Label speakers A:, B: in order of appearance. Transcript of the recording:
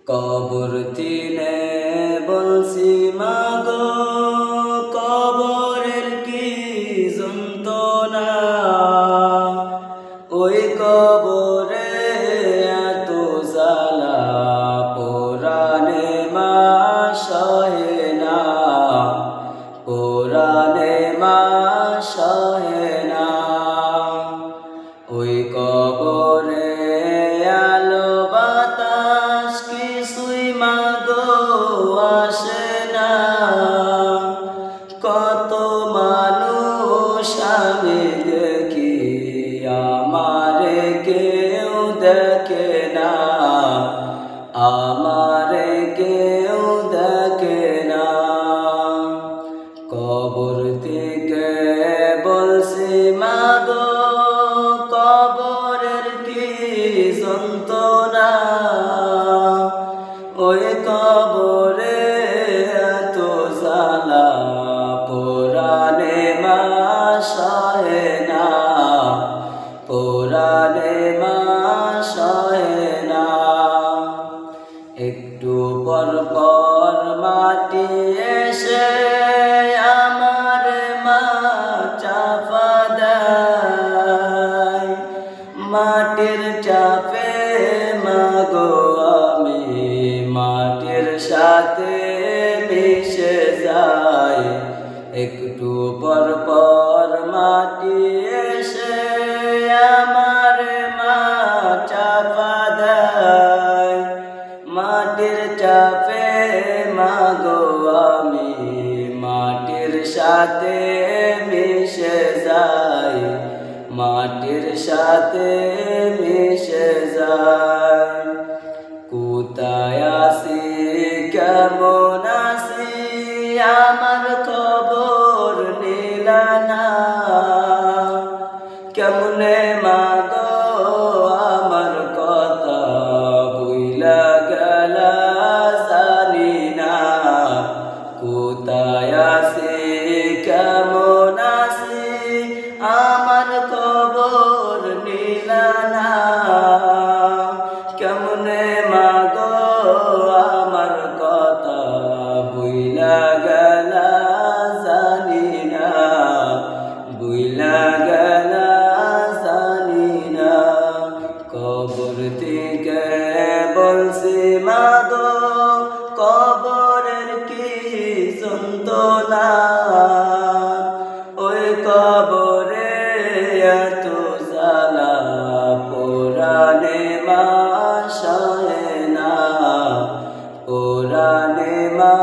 A: কবর দিনে বলছি মাগো কবরের কি যন্ত্রণা, ওই কবরে এত জ্বালা পুরানে মা সহে না, পুরানে মা সহে না। ওই কবরে আলো বাতাস কিছুই মাগো আসে না, কত মানুষ আমি দেখি আমারে কেউ দেখে না, আমারে কেউ দেখে না। কবর থেকে বলছি মাগো কবরের কি যন্ত্রণা, ওই কবরে এত জ্বালা পুরানে মা সহে না, পুরানে মা সহে না। একটু পর পর মাটি এসে আমার মা চাপা দেয়, মাটির চাপে মাগো আমি মাটির সাথে মিশে যাই। একটু পর পর মাটি এসে আমার মা চাপা দেয়, মাটির চাপে মাগো আমি মাটির সাথে মিশে যাই, মাটির সাথে মিশে যাই। কোথায় আছি কেমন আছি আমার খবর নিলা না, কেমনে মাগো আমার কথা ভুইলা গেলা জানি না। কোথায় আছি কেমন আছি আমার খবর নিলা না, কেমনে মাগো আমার কথা ভুইলা গেলা জানি না, ভুইলা গেলা জানি না। কবর থেকে বলছি মাগো কবরের কি যন্ত্রণা, ওই কবরে এত জ্বালা পুরানে মা সহে না, পুরানে মা